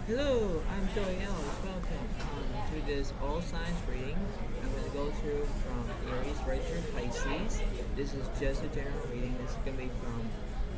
Hello, I'm Joey Ellis. Welcome to this all signs reading. I'm going to go through from Aries right through Pisces. This is just a general reading. This is going to be from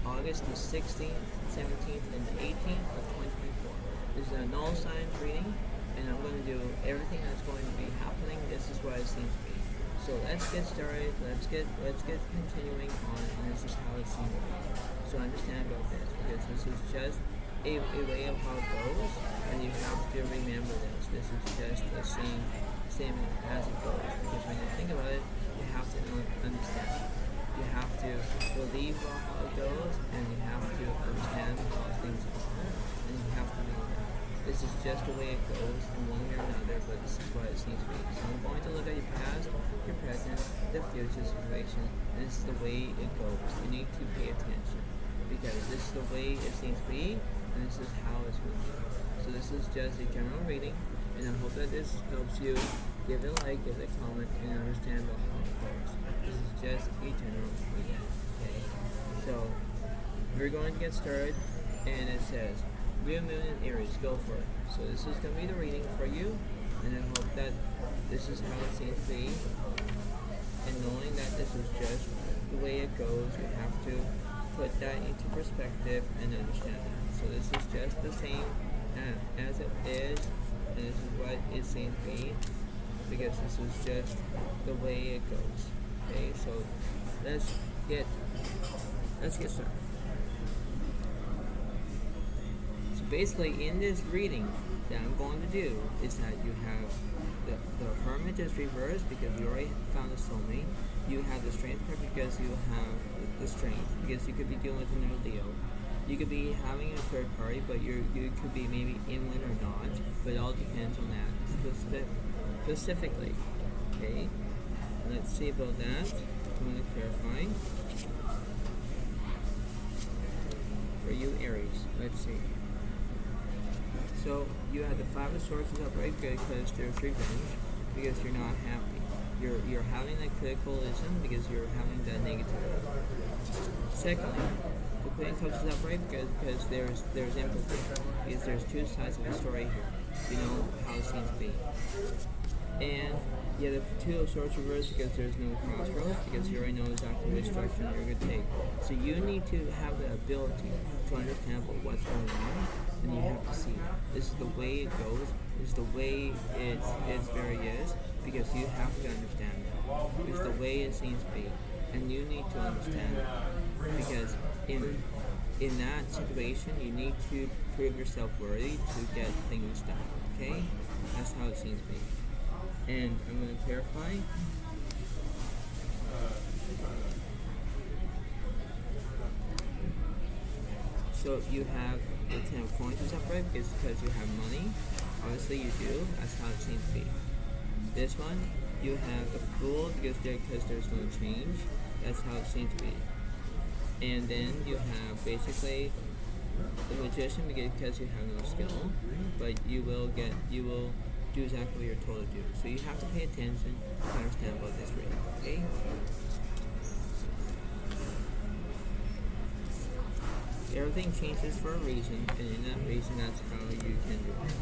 August the 16th, 17th, and the 18th of 2024. This is an all signs reading, and I'm going to do everything that's going to be happening. This is what it seems to be. So let's get started. Let's get continuing on, and this is how it seems to be. So understand about this because this is just a way of how it goes, and you have to remember this. This is just the same as it goes, because when you think about it, you have to understand. You have to believe how it goes, and you have to understand how things are, and you have to know that. This is just the way it goes in one way or another, but this is what it seems to be. So I'm going to look at your past, your present, the future situation, and this is the way it goes. You need to pay attention, because this is the way it seems to be, and this is how it's moving. So this is just a general reading, and I hope that this helps you. Give it a like, give it a comment, and understand how it goes. This is just a general reading. Okay. So we're going to get started, and it says, Real Moon in Aries, go for it. So this is going to be the reading for you, and I hope that this is how it seems to be. And knowing that this is just the way it goes, you have to put that into perspective and understand that. So this is just the same as it is, and this is what it seems to be, because this is just the way it goes. Okay, so let's get started. So basically, in this reading that I'm going to do is that you have the Hermit is reversed because you already found the soulmate. You have the Strength card because you have the Strength, because you could be dealing with another Leo. You could be having a third party, but you could be maybe in one or not, but it all depends on that specifically. Okay, let's see about that. I'm going to clarify. For you, Aries, let's see. So you have the Five of Swords is upright good because there's revenge, because you're not happy. You're having that criticalism because you're having that negativity. Secondly, the Queen of Cups is upright because there's empathy, because there's two sides of the story here. You know how it seems to be. And you have the Two of Swords reversed because there's no crossroads, because you already know exactly which direction you're going to take. So you need to have the ability to understand what's going on, and you have to see. This is the way it goes. This is the way it's very is, because you have to understand that. It's the way it seems to be, and you need to understand that, because in that situation, you need to prove yourself worthy to get things done. Okay, that's how it seems to be. And I'm going to clarify. So you have the Ten of Coins is upright because you have money. Obviously you do. That's how it seems to be. This one, you have the Fool because there's no change. That's how it seems to be. And then you have basically the Magician because you have no skill, but you will do exactly what you're told to do. So you have to pay attention to understand about this reading, okay? Everything changes for a reason, and in that reason, that's how you can do it.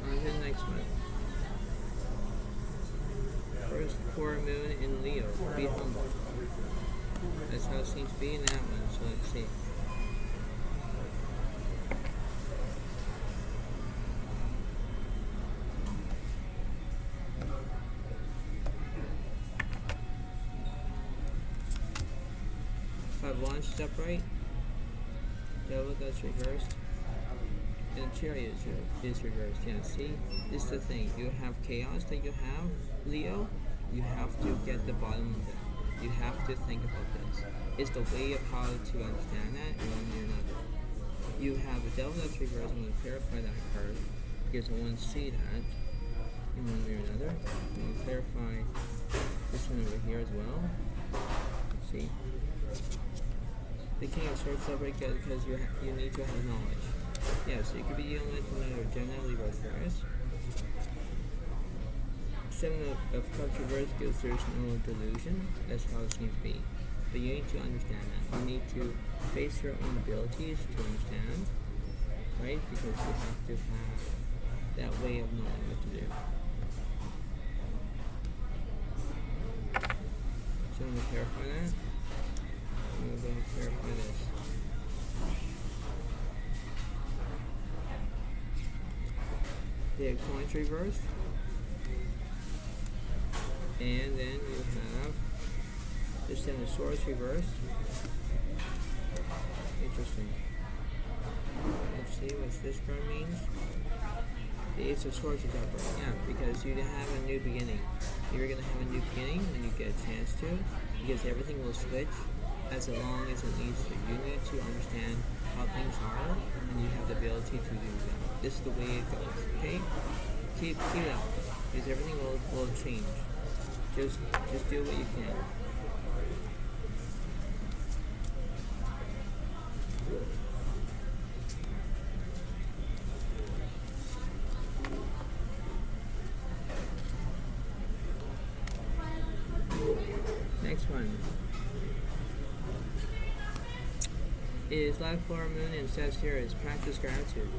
On to the next one. First core moon in Leo. Be humble. That's how it seems to be in that one, so let's see. Five Wands is upright. Devil that's reversed. And Chariot is reversed. Yeah, see? This is the thing. You have chaos that you have, Leo. You have to get the bottom of it. You have to think about this. It's the way of how to understand that in one way or another. You have the Devil that's reversed. I'm going to clarify that card because I want to see that in one way or another. I'm going to clarify this one over here as well. Let's see. The King of Swords upright because you need to have knowledge. Yeah, so you could be dealing with another Gemini, Libra, Aquarius. Seven of Cups reversed because there's no delusion. That's how it seems to be. but you need to understand that. You need to face your own abilities to understand, right? Because you have to have that way of knowing what to do. So I'm going to clarify that. I'm going to clarify this. The coins reversed. And then you have the Ten of Swords reversed. Interesting. Let's see what this card means. The Ace of Swords is upright. Yeah, because you have a new beginning. You're going to have a new beginning when you get a chance to, because everything will switch as long as it needs to. You need to understand how things are, and you have the ability to do that. This is the way it goes, okay? Keep it up, because everything will change. Just do what you can. Next one is Live Full Moon in Sagittarius. Practice gratitude.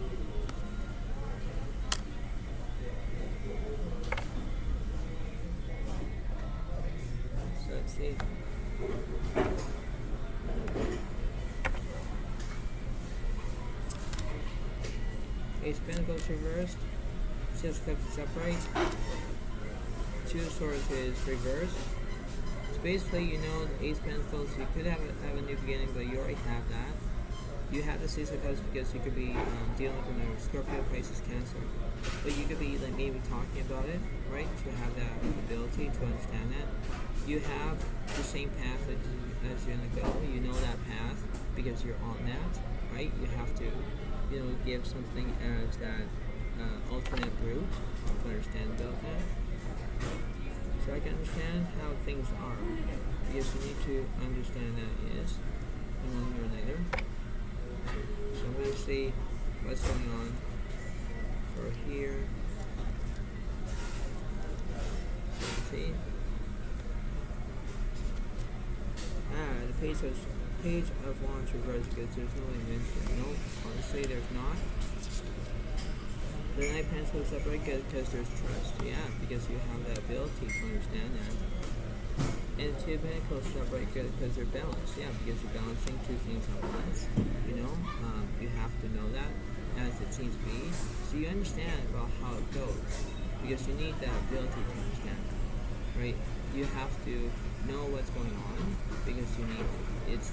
So let's see. Ace of Pentacles reversed. Six of Cups is upright. Two of Swords is reversed. So basically, you know, the Ace of Pentacles, you could have a new beginning, but you already have that. You have the Six of Cups because you could be dealing with a Scorpio, Pisces, Cancer. But you could be like maybe talking about it, right? To have that ability to understand that. You have the same path as you're gonna go. You know that path because you're on that, right? You have to, you know, give something as that alternate route to understand about that. So I can understand how things are, because you need to understand that is in one way or another. So I'm going to see what's going on for here. See? The page of wands reversed because there's no invention. No, honestly, there's not. The Knight of Pentacles is upright because there's trust. Yeah, because you have that ability to understand that. And the Two of Pentacles is upright because they're balanced. Yeah, because you're balancing two things at once. You know, you have to know that as it seems to be. So you understand about how it goes because you need that ability to understand that, right? You have to know what's going on because you need it's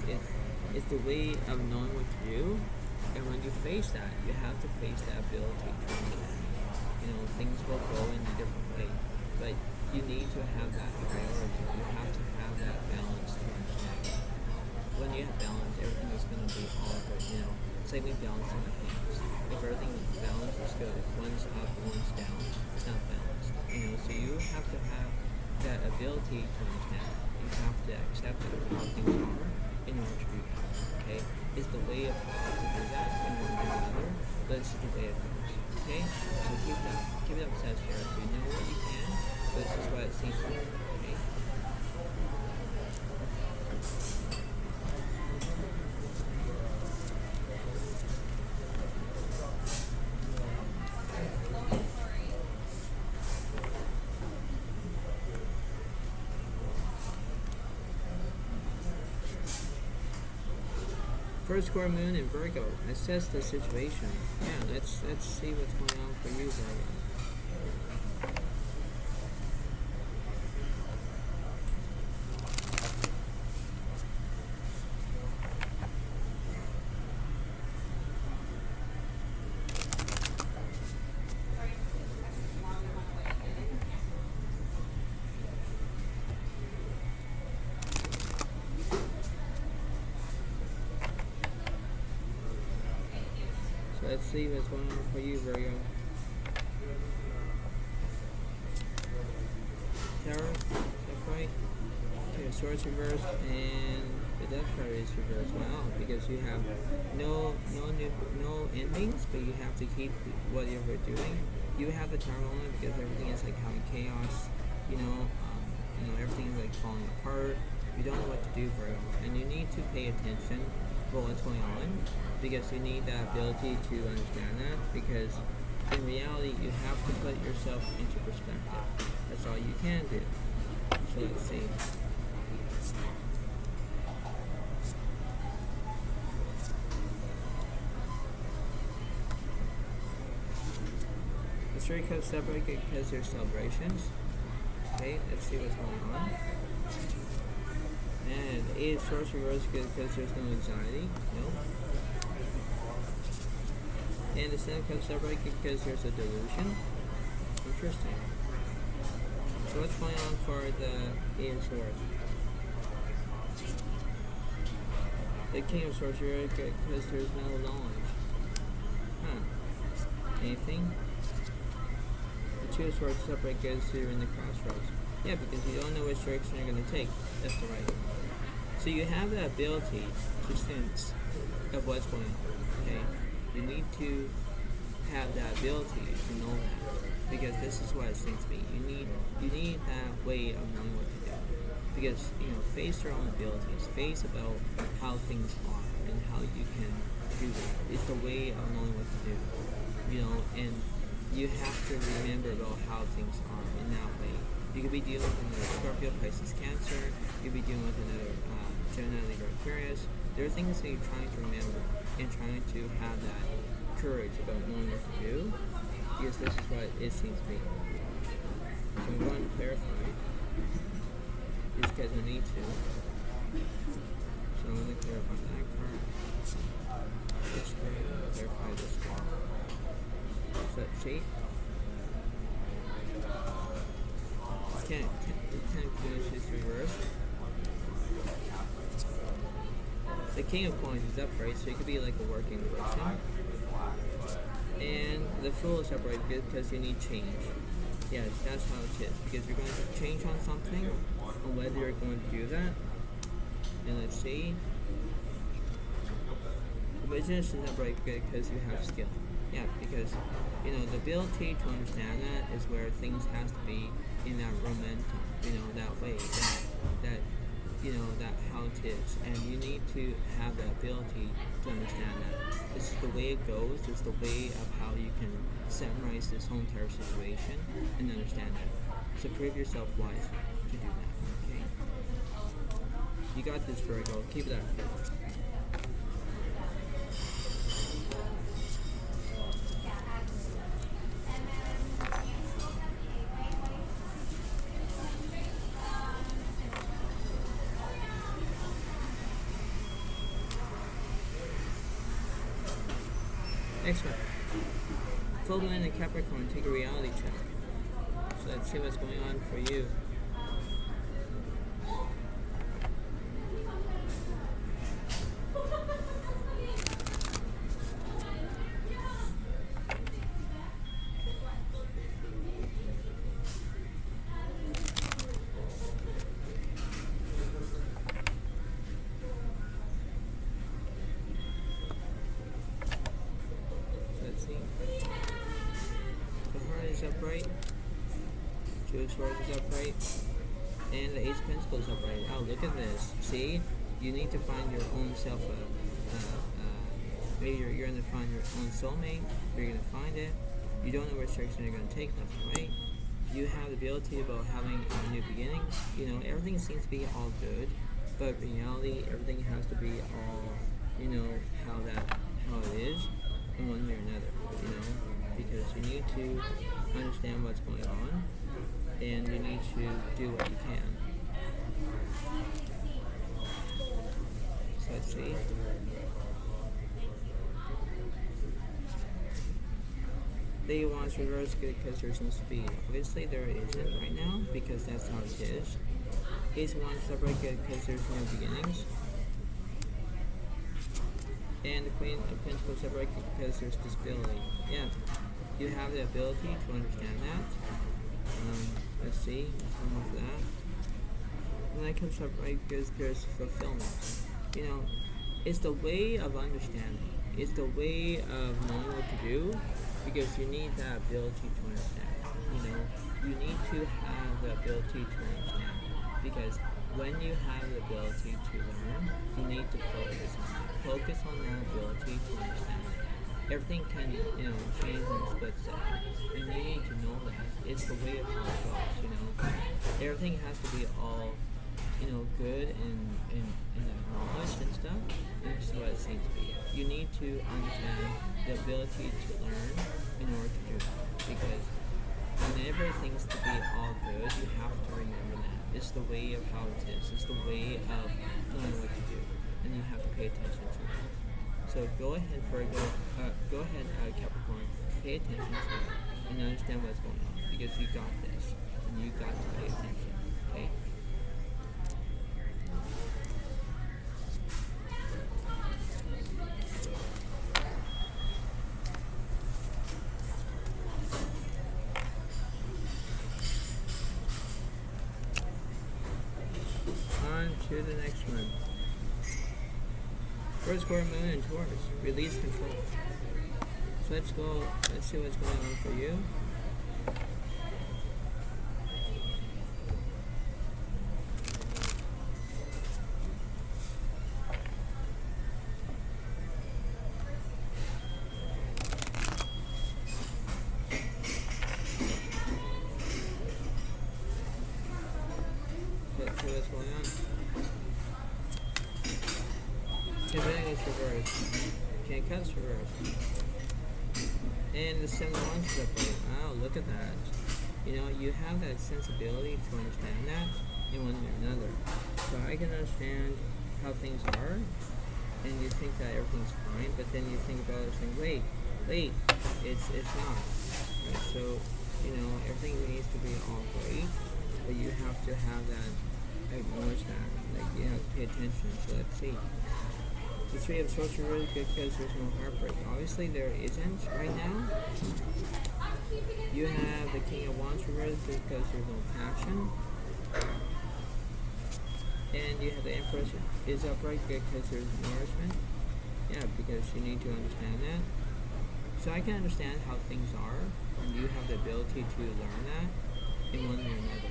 the way of knowing what to do. And when you face that, you have to face that ability to understand. You know, things will go in a different way, but you need to have that priority. You have to have that balance to understand. When you have balance, everything is going to be all good. You know, it's like me balancing the things. If everything balance is good, if one's up, one's down, it's not balanced. You know, so you have to have that ability to understand. You have to accept how things are in order to do that. Okay? Is the way of how to do that in one way or another, but it's the way it goes. Okay? So keep it up, Sagittarius. You know what you can, but this is what it seems to be. Okay? First square moon in Virgo. Assess the situation. Yeah, let's see what's going on for you, Virgo. Let's see what's going on for you, Virgo. Taurus, that's right. Okay, Swords reversed, and the Death card is reversed. Wow, because you have no endings, but you have to keep whatever you're doing. You have the turmoil because everything is like having chaos. You know, everything is like falling apart. You don't know what to do, Virgo, and you need to pay attention to what's going on, because you need that ability to understand that, because in reality you have to put yourself into perspective. That's all you can do. So let's see. The story comes separate because there's celebrations. Okay, let's see what's going on. And the 8 of Swords reversed because there's no anxiety. No. And the 7 comes separate because there's a delusion. Interesting. So what's going on for the 8 of Swords? The King of Swords reversed because there's no knowledge. Anything? The 2 of Swords separate because you're in the crossroads. Yeah, because you don't know which direction you're going to take. That's the right. So you have the ability to sense of what's going on. Okay, you need to have that ability to know that, because this is what it seems to be. You need that way of knowing what to do, because face your own abilities, face about how things are and how you can do that. It's the way of knowing what to do. And you have to remember about how things are in that way. You could be dealing with another Scorpio, Pisces, Cancer. You could be dealing with another Gemini, Libra, Aquarius. There are things that you're trying to remember and trying to have that courage about knowing what to do, because this is what it seems to be. So I'm going to clarify, just because I need to. So I'm going to clarify that card. This card, clarify this card. So let's see. Ten of Coins is reversed. The King of Coins is upright, so it could be like a working person. And the Fool is upright because you need change. Yes, that's how it is. Because you're going to change on something, on whether you're going to do that. And let's see. The Magician is upright because you have skill. Yeah, because the ability to understand that is where things has to be in that momentum, that way, that how it is, and you need to have the ability to understand that. This is the way it goes. This is the way of how you can summarize this whole entire situation and understand that. So prove yourself wise to do that. Okay, you got this, Virgo. Keep it up. Next one. Full moon in Capricorn, take a reality check. So let's see what's going on for you. Upright, 2 of Swords is upright, and the Ace of Pentacles is upright. Oh, look at this. See? You need to find your own self. Maybe you're going to find your own soulmate. You're going to find it. You don't know which direction you're going to take, left or right. You have the ability about having new beginnings. Everything seems to be all good, but in reality, everything has to be all, how it is in one way or another, because you need to understand what's going on, and you need to do what you can. So let's see. The Wands reverse because there's no speed. Obviously there isn't right now, because that's how it is. Ace of Wands separate because there's no beginnings. And the Queen of Pentacles separate because there's disability. Yeah. You have the ability to understand that. Let's see, what's with that. And that comes up right because there's fulfillment. It's the way of understanding. It's the way of knowing what to do, because you need that ability to understand. You need to have the ability to understand, because when you have the ability to learn, you need to focus on that. Focus on that ability to understand it. Everything can, change in a split second. And you need to know that. It's the way of how it goes, Everything has to be all, good and knowledge and stuff. And this is what it seems to be. You need to understand the ability to learn in order to do that. Because whenever things to be all good, you have to remember that. It's the way of how it is. It's the way of knowing what to do. And you have to pay attention to it. So go ahead, Virgo. Go ahead, Capricorn. Pay attention to it and understand what's going on. Because you got this. And you got to pay attention. Okay? On to the next one. First quarter moon in Taurus. Release control. So let's go. Let's see what's going on for you. Let's see what's going on. Everything is reversed. Can't cut reverse. And the 7 of Wands is upright. Wow, look at that. You have that sensibility to understand that in one way or another. So I can understand how things are, and you think that everything's fine, but then you think about it saying, wait, it's not. Right? So, everything needs to be all great, but you have to have that, acknowledge that. Like, you have to pay attention. So let's see. The 3 of Swords are really good because there's no heartbreak. Obviously, there isn't right now. You have the King of Wands reversed because there's no passion. And you have the Empress is upright because there's nourishment. Yeah, because you need to understand that. So I can understand how things are, and you have the ability to learn that in one way or another.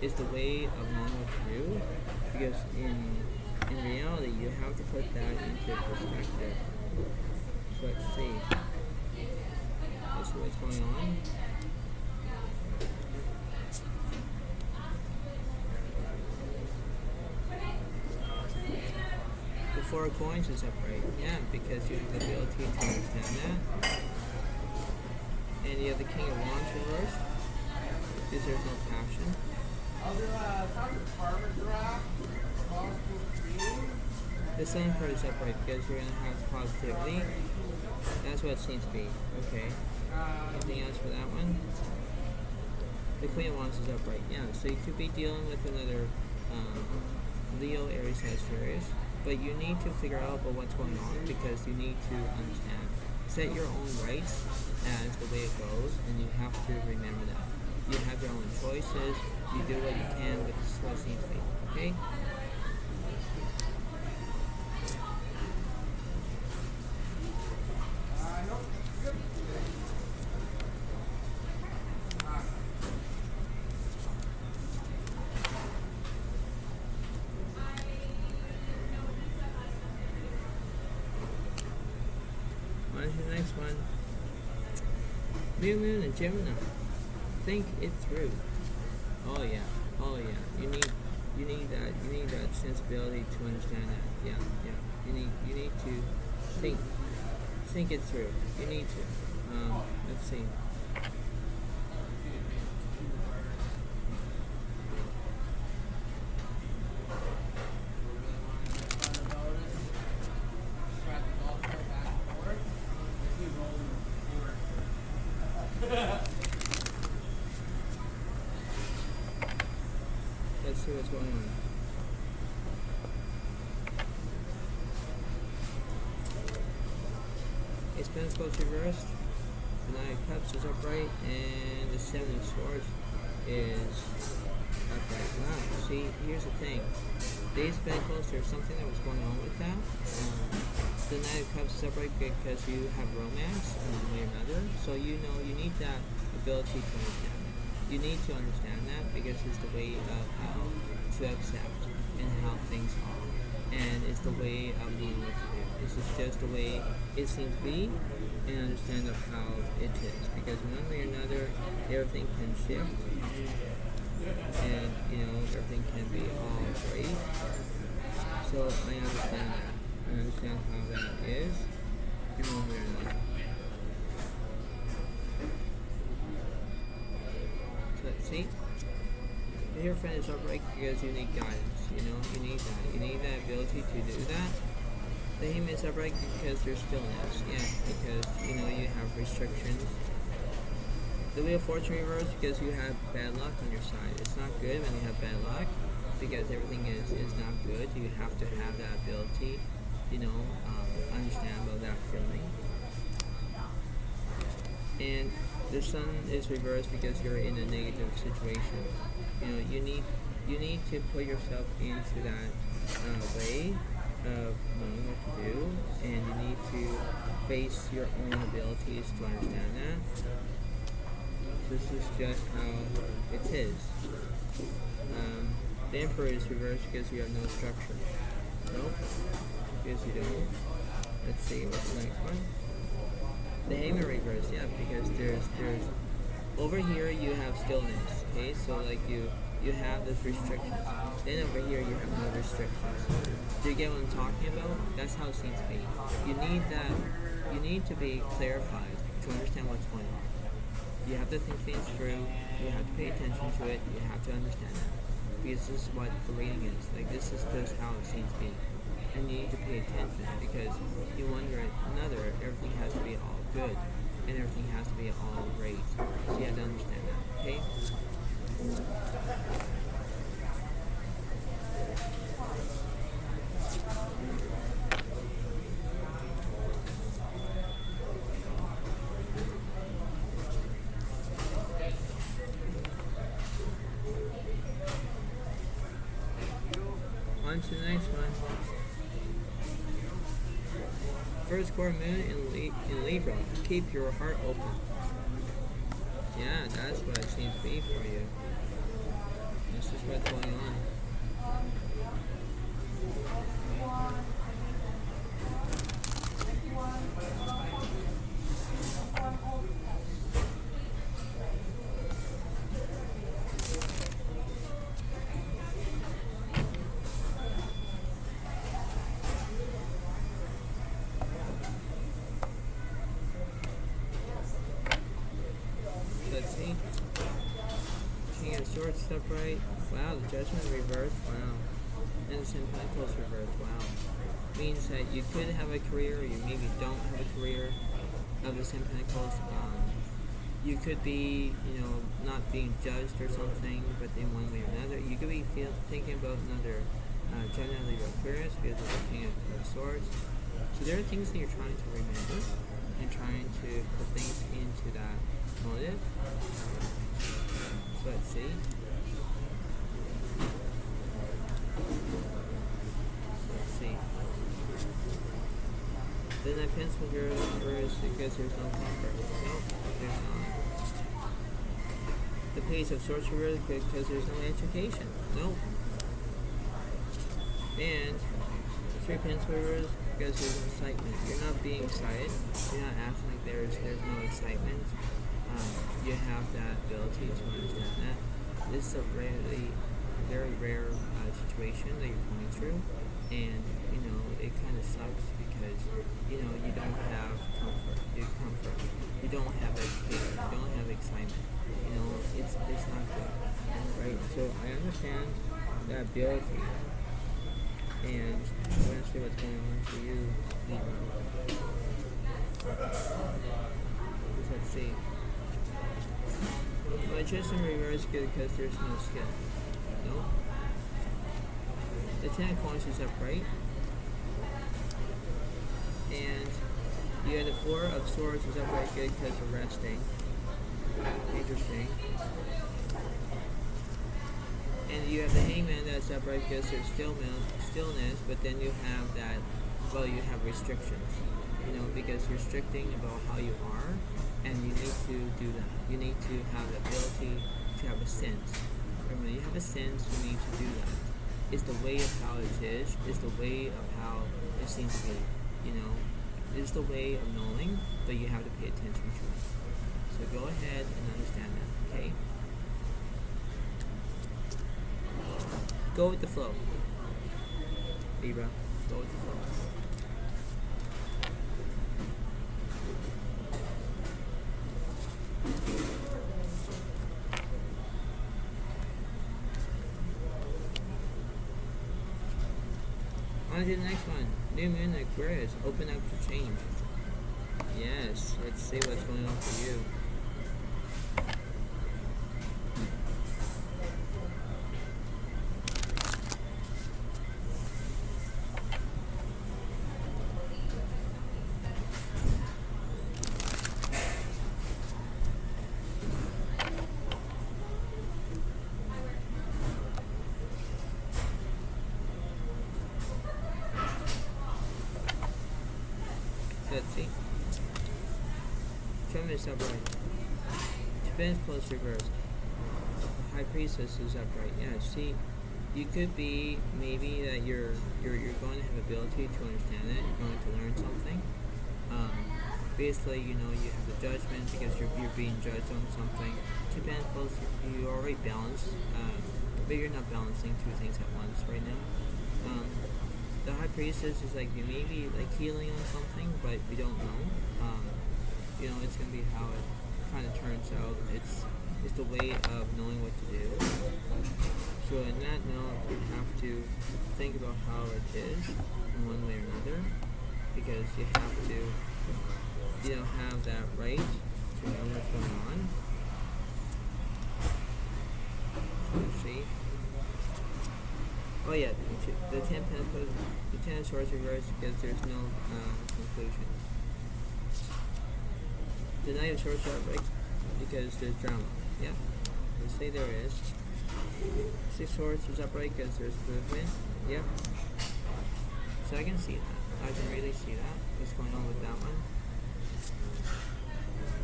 It's the way of knowing what to do, because in reality, you have to put that into perspective. So let's see. Let's see what's going on. The 4 of Coins is upright. Yeah, because you have the ability to understand that. And you have the King of Wands reversed, because there's no passion. The Sun card is upright because you're going to have positivity. That's what it seems to be. Okay. Anything else for that one? The Queen of Wands is upright. Yeah, so you could be dealing with another Leo, Aries, Sagittarius. But you need to figure out about what's going on because you need to understand. Set your own rights as the way it goes, and you have to remember that. You have your own choices. You do what you can, but this is what it seems to be. Okay? On to the next one. New Moon and Gemini. Think it through. Oh yeah. You need that sensibility to understand that. Yeah. You need to think it through. You need to. Let's see. Let's see what's going on. Ace of Pentacles reversed. The 9 of Cups is upright, and the 7 of Swords is upright. Wow. See, here's the thing. The Ace of Pentacles, there's something that was going on with that. The 9 of Cups is upright because you have romance in one way or another. So you need that ability to understand that. You need to understand that because it's the way of how to accept and how things are. And it's the way of knowing what to do. This is just the way it seems to be, and understand of how it is. Because one way or another, everything can shift, and everything can be all great. So I understand that. I understand how that is in one way or another. So let's see. Your friend is upright because you need guidance. You need that. You need that ability to do that. The Hangman is upright because there's stillness. Yeah, because you have restrictions. The Wheel of Fortune reversed because you have bad luck on your side. It's not good when you have bad luck because everything is not good. You have to have that ability, understand about that feeling. And the Sun is reversed because you're in a negative situation. You need to put yourself into that way of knowing what to do, and you need to face your own abilities to understand that. This is just how it is. The Emperor is reversed because you have no structure. Nope, because you don't. Let's see what's the next one. The Hangman reversed, yeah, because there's over here you have stillness. Okay, so like you have this restrictions. Then over here you have no restrictions. Do you get what I'm talking about? That's how it seems to be. You need that. You need to be clarified to understand what's going on. You have to think things through. You have to pay attention to it. You have to understand that. Because this is what the reading is. Like, this is just how it seems to be. And you need to pay attention because you wonder everything has to be all good. And everything has to be all great. So you have to understand that. Okay? On to the next one. First quarter moon in Libra. Keep your heart open. Yeah, that's what it seems to be for you. This is what's going on. Let's see. King of Swords upright. Wow, the Judgment reversed. Wow. And the Ten of Pentacles reversed. Wow. Means that you could have a career, or you maybe don't have a career of the Ten of Pentacles. You could be, not being judged or something, but in one way or another. You could be thinking about another Gemini, Libra, Aquarius because of the King of Swords. So there are things that you're trying to remember and trying to put things into that motive. So let's see. Then I pencil here is because there's no comfort. Nope, there's not. The Page of Swords reversed because there's no education. Nope. And Three pencil reversed because there's no excitement. You're not being excited. You're not acting like there's no excitement. You have that ability to understand that. This is a very rare situation that you're going through, and it kind of sucks because you don't have comfort. You don't have education. You don't have excitement. It's not good, right? So I understand that ability, and I want to see what's going on for you, Libra. Let's see. Magician reverse good because there's no skill. No. The Ten of Coins is upright. And you have the Four of Swords is upright good because of resting. Interesting. And you have the Hangman that's upright because there's stillness, but then you have that, you have restrictions. Because you're restricting about how you are, and you need to do that. You need to have the ability to have a sense, And when you have a sense, you need to do that. It's the way of how it is. It's the way of how it seems to be. You know, it's the way of knowing, but you have to pay attention to it. So go ahead and understand that, okay? Go with the flow. Libra, go with the flow. On to the next one. New Moon Aquarius. Open up to change. Yes, let's see what's going on for you. Let's see. Gemini is upright. Japan's close reversed. The High Priestess is upright. Yeah, see, you could be maybe that you're going to have ability to understand it. You're going to learn something. Basically, you know, you have the judgment because you're being judged on something. Japan's close. You already balanced, but you're not balancing two things at once right now. The High Priestess is like you may be like healing on something, but we don't know. You know, it's gonna be how it kind of turns out. It's the way of knowing what to do. So in that note, you have to think about how it is in one way or another, because you have to, you know, have that right to know what's going on. So let's see. Oh yeah, the Ten Pentacles, the Ten of Swords reversed because there's no conclusion. The Knight of Swords upright because there's drama. Yeah, let's say there is. Six Swords is upright because there's movement. Yep. So I can see that. I can really see that. What's going on with that one?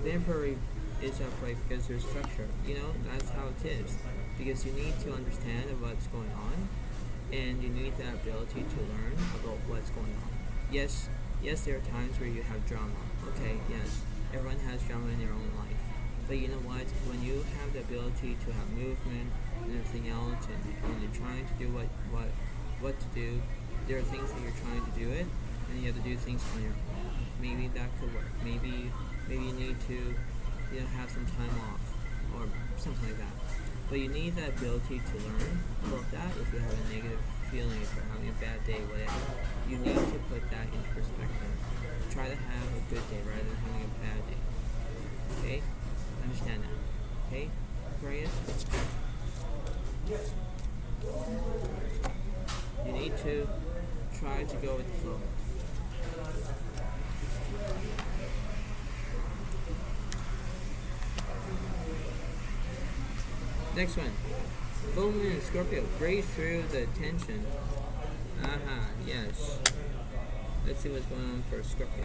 The Emperor is upright because there's structure. You know, that's how it is. Because you need to understand what's going on. And you need that ability to learn about what's going on. Yes, there are times where you have drama. Okay, yes, everyone has drama in their own life. But you know what? When you have the ability to have movement and everything else, and when you're trying to do what to do, there are things that you're trying to do it, and you have to do things on your own. Maybe that could work. Maybe you need to, you know, have some time off or something like that. But you need that ability to learn about that. If you have a negative feeling, if you're having a bad day, whatever, you need to put that into perspective. Try to have a good day rather than having a bad day. Okay? Understand that. Okay? Aquarius? You need to try to go with the flow. Next one. Full Moon in Scorpio. Break through the tension. Yes. Let's see what's going on for Scorpio.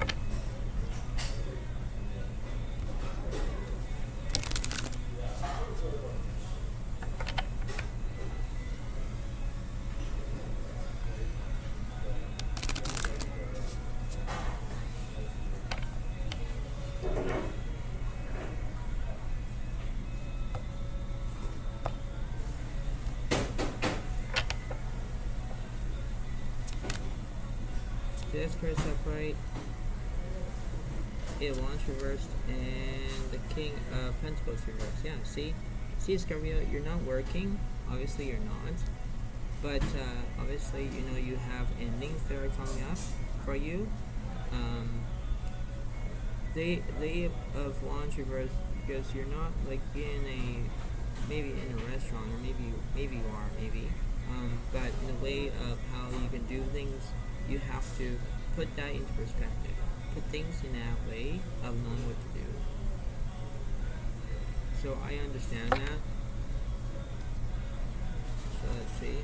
This card's upright. It wants reversed, and the King of Pentacles reversed. Yeah, see, Scorpio, you're not working. Obviously, you're not. But obviously, you know you have endings that are coming up for you. They of Wands reversed because you're not like maybe in a restaurant, or maybe you are, but in a way of how you can do things. You have to put that into perspective. Put things in that way of knowing what to do. So I understand that. So let's see.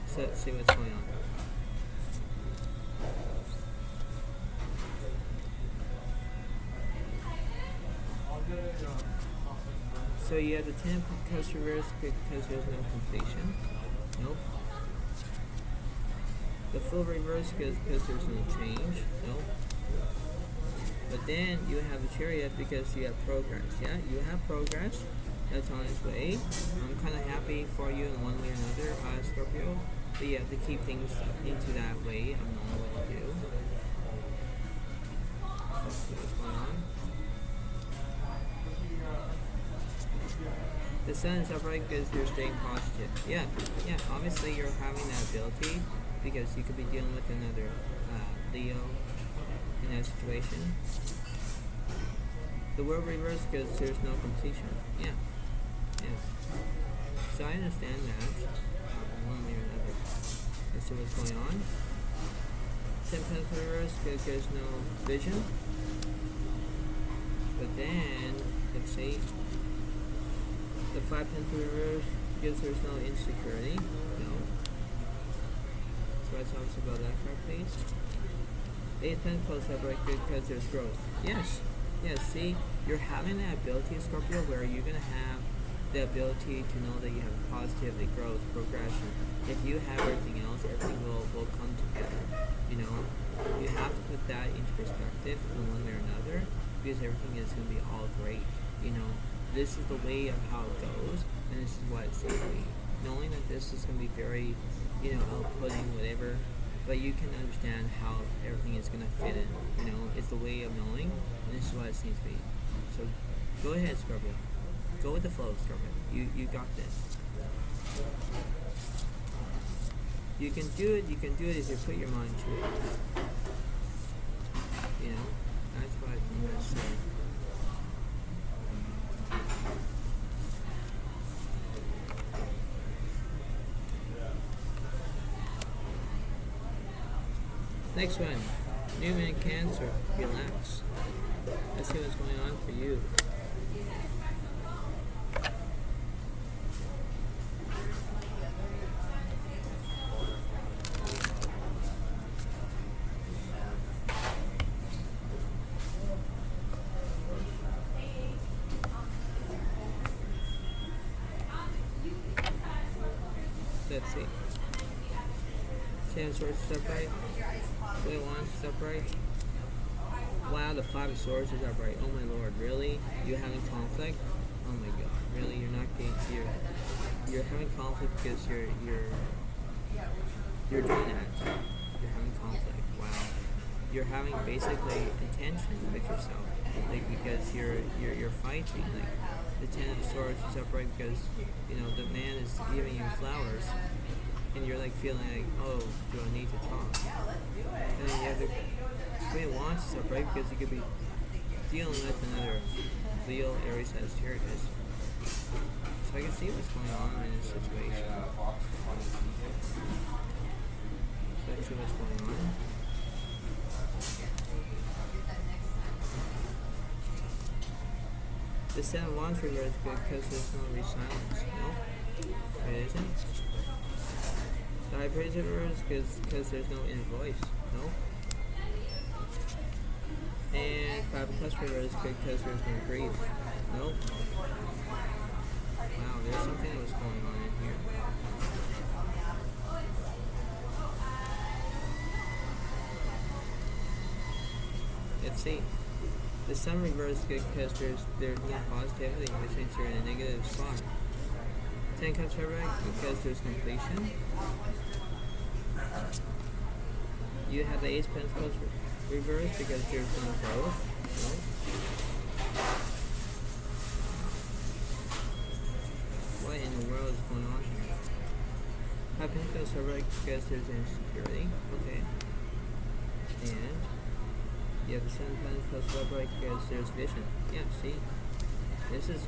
So let's see what's going on. So you have the 10 of Cups reversed because there's no completion. Nope. The Fool reversed because there's no change. Nope. But then you have the Chariot because you have progress. Yeah, you have progress. That's on its way. I'm kind of happy for you in one way or another, Scorpio. But you have to keep things into that way. I don't know what to do. Let's see what's going on. The Sun is upright because you're staying positive. Yeah, obviously you're having that ability because you could be dealing with another Leo in that situation. The World reversed because there's no completion. Yeah. So I understand that one way or another. Let's see what's going on. 10 Pentacles reversed because there's no vision. But then, let's see. The 5 Pentacles reversed because there's no insecurity. No. So let's talk about that card, please. 8 Pentacles upright because there's growth. Yes, see, you're having that ability, Scorpio, where you're going to have the ability to know that you have positivity, growth, progression. If you have everything else, everything will come together. You know, you have to put that into perspective in one way or another because everything is going to be all great. You know, this is the way of how it goes, and this is what it's going to be. Knowing that this is going to be very, you know, outputting, whatever, but you can understand how everything is going to fit in. You know, it's the way of knowing, and this is what it seems to be. So, go ahead, Scorpio. Go with the flow, Scorpio. You got this. You can do it if you put your mind to it. You know, that's what I'm going to say. Next one, New Moon in Cancer, relax. Let's see what's going on for you. Let's see. 10 of Swords is upright. Wait, Wands is upright. Wow, the 5 of Swords is upright. Oh my lord, really? You're having conflict? Oh my god, really? You're not getting you're having conflict because you're doing that. You're having conflict. Wow. You're having basically intention with yourself. Like because you're fighting. Like the 10 of Swords is upright because, you know, the man is giving you flowers. And you're like feeling like, oh, do I need to talk? And then you have the Queen of Wands is upright because you could be dealing with another Leo, Aries, Sagittarius. So I can see what's going on in this situation. So I can see what's going on. The 7 of Wands reversed because there's no resilience. No, it isn't. The High Priest reversed because there's no inner voice. No. And 5 of Cups reversed because there's no grief. No. Wow, there's something that was going on in here. Let's see. The Sun reversed because there's no positivity, which means you're in a negative spot. 10 Cups upright because there's completion. You have the Ace of Pentacles reversed because there's no growth. No. What in the world is going on here? 5 Pentacles upright because there's insecurity. Okay. And you have the 7 Pentacles upright because there's vision. Yeah, see? This is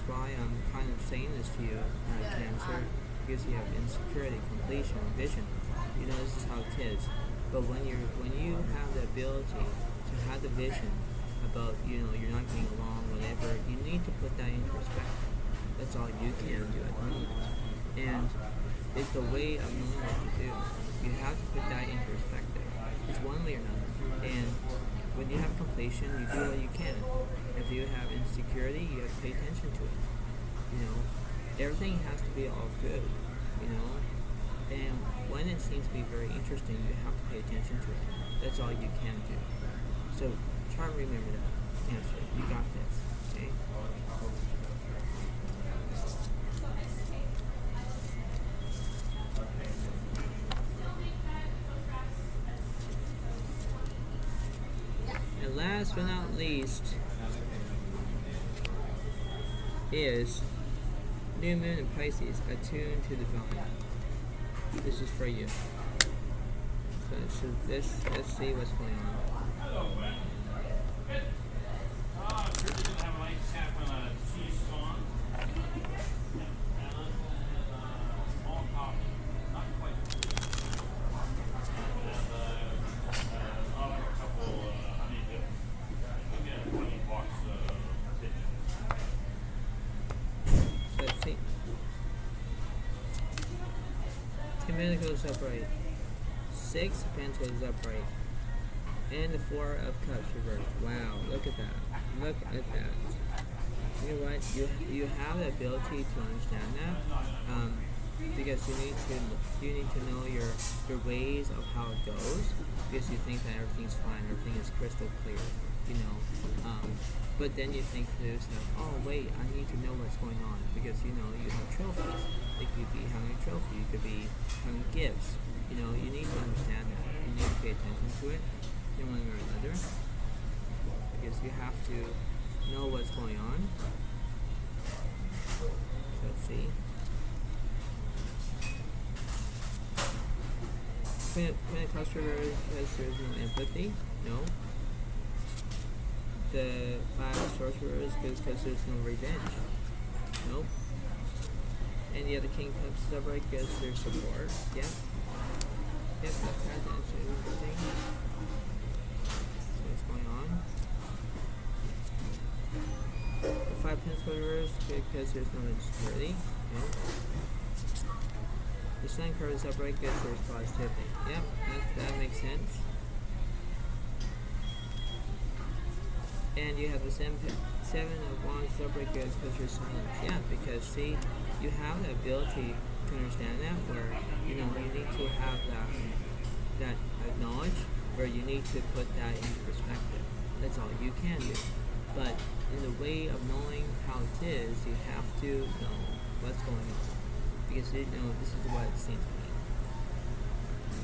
why I'm kind of saying this to you, Cancer, because you have insecurity, completion, vision. You know, this is how it is. But when you have the ability to have the vision about, you know, you're not getting along, whatever, you need to put that into perspective. That's all you can do at the moment. And it's the way of knowing what to do. You have to put that into perspective. It's one way or another. And when you have completion, you do what you can. If you have insecurity, you have to pay attention to it. You know, everything has to be all good, you know. And when it seems to be very interesting, you have to pay attention to it. That's all you can do. So try and remember that. Cancer, you got this, okay? And last but not least is New Moon in Pisces, attuned to the divine. This is for you. So let's see what's going on. So let's see. Ten Pentacles upright. 6 of Pentacles upright. And the 4 of Cups reversed. Wow, look at that. Look at that. You know what? You have the ability to understand that. Because you need to know your ways of how it goes. Because you think that everything's fine, everything is crystal clear, you know. But then you think to yourself, oh wait, I need to know what's going on, because you know you have trophies. Like you could be having a trophy, you could be having gifts. You know, you need to understand that. You need to pay attention to it in one way or another, because you have to know what's going on. So let's see. When it comes to because there's no empathy, no. The 5 of Sorcerers because there's no revenge, nope. And the other King of Cups upright because there's support, yeah. Yep, that's kind of interesting. So what's going on? The 5 Pentacles reversed because there's no insecurity, nope. The Sun card is upright because there's positivity. Yep, that makes sense. And you have the 7 of Wands upright because there's silence. Yeah, because see, you have the ability to understand that, where you know you need to have that acknowledge, where you need to put that into perspective. That's all you can do. But in the way of knowing how it is, you have to know what's going on, because you know this is what it seems to be.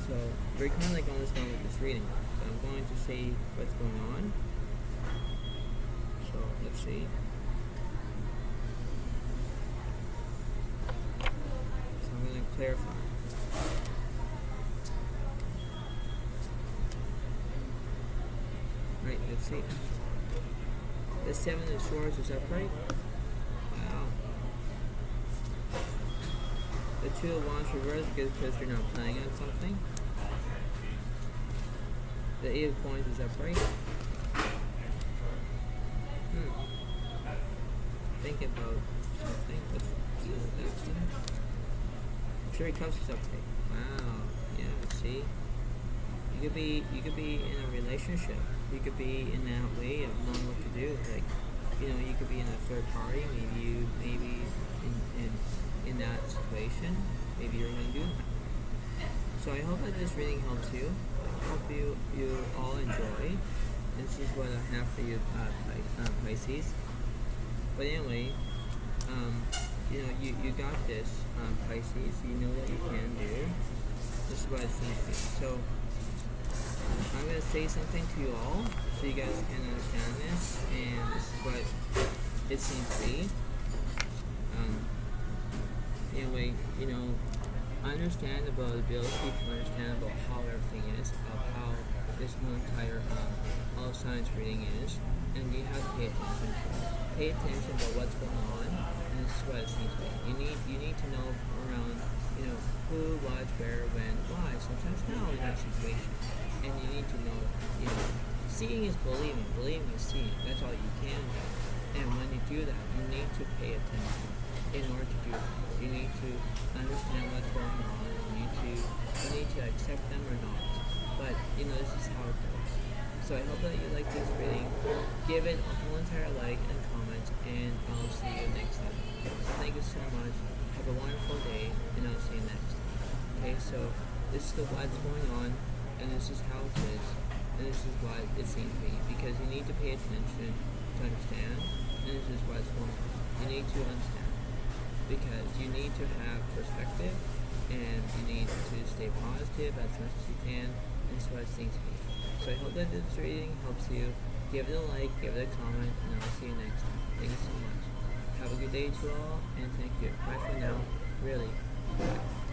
So we're kind of like almost done with this reading. So I'm going to say what's going on. So let's see. So I'm going to clarify. Right, let's see. The 7 of Swords is upright. Wow. The 2 of Wands reversed because you're not playing on something. The 8 of Coins is upright. Think about something. Let's see what that's in. Three of Cups is upright. Wow. Yeah, see? You could be in a relationship. You could be in that way of knowing what to do. Like, you know, you could be in a third party. Maybe in that situation, maybe you're going to do that. So I hope that this reading helps you. I hope you all enjoy. This is what I have for you, Pisces. But anyway, you know, you got this, Pisces. You know what you can do. This is what it seems to be. So I'm going to say something to you all so you guys can understand this, and this is what it seems to be. Anyway, you know, understand about the ability to understand about how everything is, about how this whole entire all signs reading is, and you have to pay attention to it. Pay attention about what's going on, and this is what it seems to be. You need to know around, you know, who, what, where, when, why. Sometimes how in that situation. And you need to know, you know, seeing is believing is seeing. That's all you can do. And when you do that, you need to pay attention in order to do things. You need to understand what's going on. You need to accept them or not. But, you know, this is how it goes. So I hope that you like this reading. Give it a whole entire like and comment, and I'll see you next time. So thank you so much. Have a wonderful day, and I'll see you next time. Okay, so this is what's going on, and this is how it is, and this is what it seems to be, because you need to pay attention to understand, and this is what's going on. You need to understand, because you need to have perspective, and you need to stay positive as much as you can, and this is what it seems to be. So I hope that this reading helps you. Give it a like, give it a comment, and I'll see you next time. Thank you so much. Have a good day to all, and thank you. Bye for now. Really. Bye.